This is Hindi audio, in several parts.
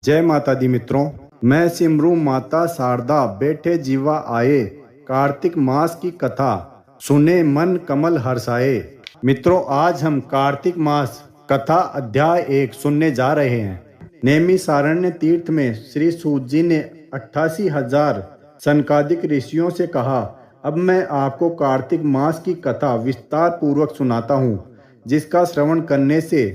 जय माता दी मित्रों, मैं सिमरू माता शारदा बैठे जीवा आए, कार्तिक मास की कथा सुने मन कमल हर्षाए। मित्रों, आज हम कार्तिक मास कथा अध्याय 1 सुनने जा रहे हैं। नैमिषारण्य तीर्थ में श्री सूत जी ने 88,000 सनकादिक ऋषियों से कहा, अब मैं आपको कार्तिक मास की कथा विस्तार पूर्वक सुनाता हूँ, जिसका श्रवण करने से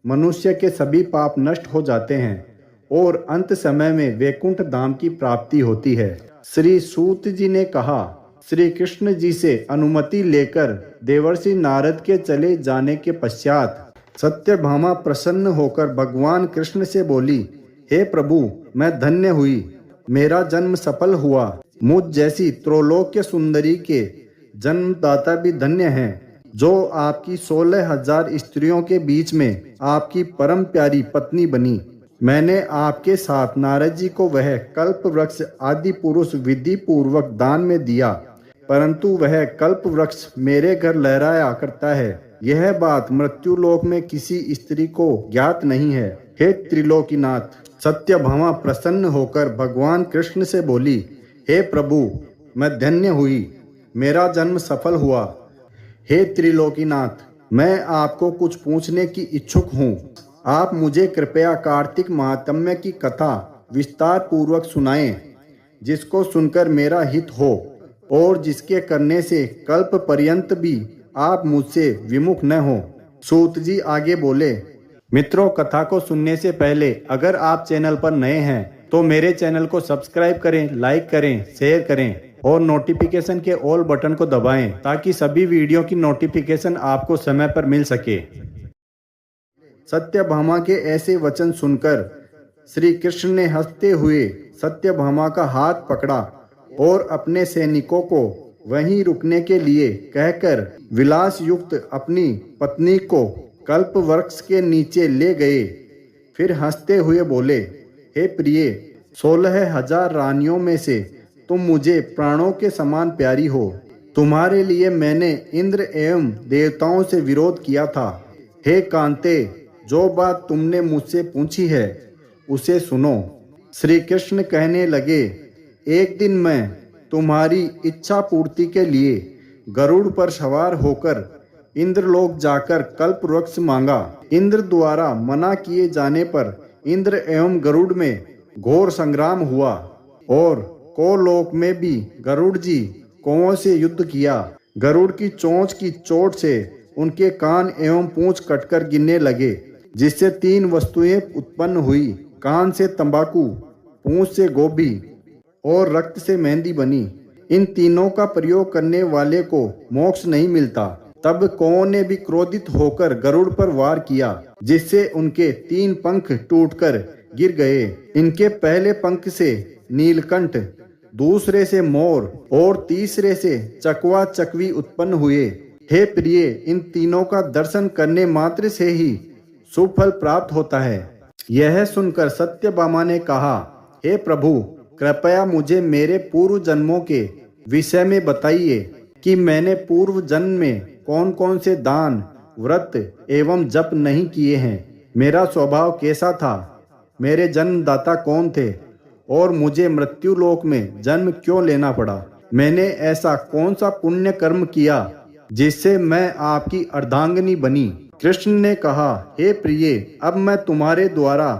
मनुष्य के सभी पाप नष्ट हो जाते हैं और अंत समय में वैकुंठ धाम की प्राप्ति होती है। श्री सूत जी ने कहा, श्री कृष्ण जी से अनुमति लेकर देवर्षि नारद के चले जाने के पश्चात सत्यभामा प्रसन्न होकर भगवान कृष्ण से बोली, हे प्रभु, मैं धन्य हुई, मेरा जन्म सफल हुआ। मुझ जैसी त्रैलोक्य सुंदरी के जन्मदाता भी धन्य हैं, जो आपकी 16,000 स्त्रियों के बीच में आपकी परम प्यारी पत्नी बनी। मैंने आपके साथ नारद जी को वह कल्प वृक्ष आदि पुरुष विधि पूर्वक दान में दिया, परंतु वह कल्प वृक्ष मेरे घर लहराया करता है। यह बात मृत्युलोक में किसी स्त्री को ज्ञात नहीं है। हे त्रिलोकीनाथ, सत्यभामा प्रसन्न होकर भगवान कृष्ण से बोली, हे प्रभु, मैं धन्य हुई, मेरा जन्म सफल हुआ। हे त्रिलोकीनाथ, मैं आपको कुछ पूछने की इच्छुक हूँ। आप मुझे कृपया कार्तिक महात्म्य की कथा विस्तार पूर्वक सुनाएं, जिसको सुनकर मेरा हित हो और जिसके करने से कल्प पर्यंत भी आप मुझसे विमुख न हो। सूत जी आगे बोले, मित्रों, कथा को सुनने से पहले अगर आप चैनल पर नए हैं तो मेरे चैनल को सब्सक्राइब करें, लाइक करें, शेयर करें और नोटिफिकेशन के ऑल बटन को दबाएं, ताकि सभी वीडियो की नोटिफिकेशन आपको समय पर मिल सके। सत्यभामा के ऐसे वचन सुनकर श्री कृष्ण ने हंसते हुए सत्यभामा का हाथ पकड़ा और अपने सैनिकों को वहीं रुकने के लिए कहकर विलास युक्त अपनी पत्नी को कल्प वृक्ष के नीचे ले गए। फिर हंसते हुए बोले, हे प्रिय, 16,000 रानियों में से तुम मुझे प्राणों के समान प्यारी हो। तुम्हारे लिए मैंने इंद्र एवं देवताओं से विरोध किया था। हे कांते, जो बात तुमने मुझसे पूछी है उसे सुनो। श्री कृष्ण कहने लगे, एक दिन मैं तुम्हारी इच्छा पूर्ति के लिए गरुड़ पर सवार होकर इंद्रलोक जाकर कल्प वृक्ष मांगा। इंद्र द्वारा मना किए जाने पर इंद्र एवं गरुड़ में घोर संग्राम हुआ और कोलोक में भी गरुड़ जी कौओं से युद्ध किया। गरुड़ की चोंच की चोट से उनके कान एवं पूंछ कटकर गिरने लगे, जिससे 3 वस्तुएं उत्पन्न हुई। कान से तंबाकू, पूंछ से गोभी और रक्त से मेहंदी बनी। इन तीनों का प्रयोग करने वाले को मोक्ष नहीं मिलता। तब कौओं ने भी क्रोधित होकर गरुड़ पर वार किया, जिससे उनके 3 पंख टूटकर गिर गए। इनके पहले पंख से नीलकंठ, दूसरे से मोर और तीसरे से चकवा चकवी उत्पन्न हुए। हे प्रिय, इन तीनों का दर्शन करने मात्र से ही शुभ फल प्राप्त होता है। यह सुनकर सत्यभामा ने कहा, हे प्रभु, कृपया मुझे मेरे पूर्व जन्मों के विषय में बताइए कि मैंने पूर्व जन्म में कौन कौन से दान, व्रत एवं जप नहीं किए हैं। मेरा स्वभाव कैसा था, मेरे जन्मदाता कौन थे और मुझे मृत्युलोक में जन्म क्यों लेना पड़ा। मैंने ऐसा कौन सा पुण्य कर्म किया जिससे मैं आपकी अर्धांगिनी बनी। कृष्ण ने कहा, हे प्रिय, अब मैं तुम्हारे द्वारा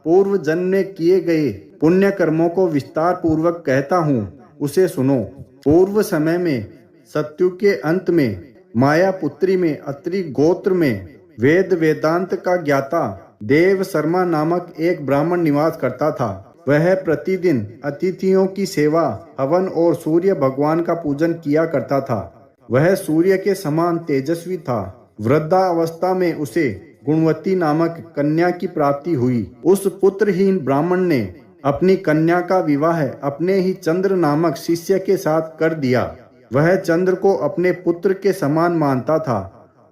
पूर्व जन्म में किए गए पुण्य कर्मों को विस्तार पूर्वक कहता हूँ, उसे सुनो। पूर्व समय में सतयुग के अंत में माया पुत्री में अत्रि गोत्र में वेद वेदांत का ज्ञाता देव शर्मा नामक एक ब्राह्मण निवास करता था। वह प्रतिदिन अतिथियों की सेवा, हवन और सूर्य भगवान का पूजन किया करता था। वह सूर्य के समान तेजस्वी था। वृद्धावस्था में उसे गुणवती नामक कन्या की प्राप्ति हुई। उस पुत्रहीन ब्राह्मण ने अपनी कन्या का विवाह अपने ही चंद्र नामक शिष्य के साथ कर दिया। वह चंद्र को अपने पुत्र के समान मानता था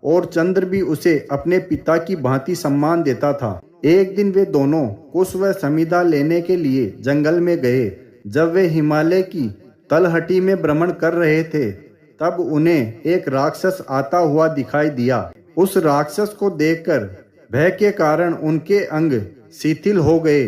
और चंद्र भी उसे अपने पिता की भांति सम्मान देता था। एक दिन वे दोनों कुश व समिधा लेने के लिए जंगल में गए। जब वे हिमालय की तलहटी में भ्रमण कर रहे थे, तब उन्हें एक राक्षस आता हुआ दिखाई दिया। उस राक्षस को देखकर भय के कारण उनके अंग शिथिल हो गए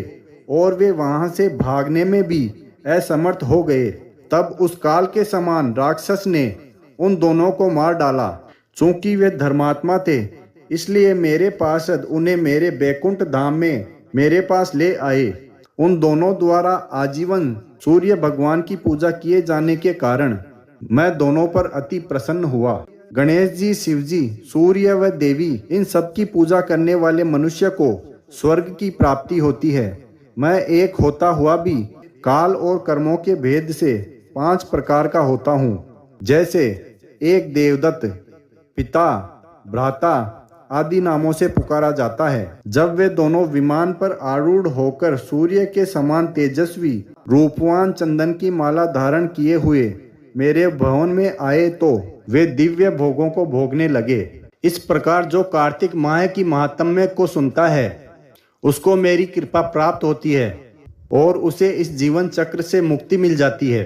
और वे वहां से भागने में भी असमर्थ हो गए। तब उस काल के समान राक्षस ने उन दोनों को मार डाला। चूंकि वे धर्मात्मा थे, इसलिए मेरे पार्षद उन्हें मेरे बैकुंठ धाम में मेरे पास ले आए। उन दोनों द्वारा आजीवन सूर्य भगवान की पूजा किए जाने के कारण मैं दोनों पर अति प्रसन्न हुआ। गणेश जी, शिव जी, सूर्य व देवी, इन सब की पूजा करने वाले मनुष्य को स्वर्ग की प्राप्ति होती है। मैं एक होता हुआ भी काल और कर्मों के भेद से 5 प्रकार का होता हूँ। जैसे एक देवदत्त, पिता, भ्राता आदि नामों से पुकारा जाता है। जब वे दोनों विमान पर आरूढ़ होकर सूर्य के समान तेजस्वी रूपवान चंदन की माला धारण किए हुए मेरे भवन में आए तो वे दिव्य भोगों को भोगने लगे। इस प्रकार जो कार्तिक माह की महात्म्य को सुनता है उसको मेरी कृपा प्राप्त होती है और उसे इस जीवन चक्र से मुक्ति मिल जाती है।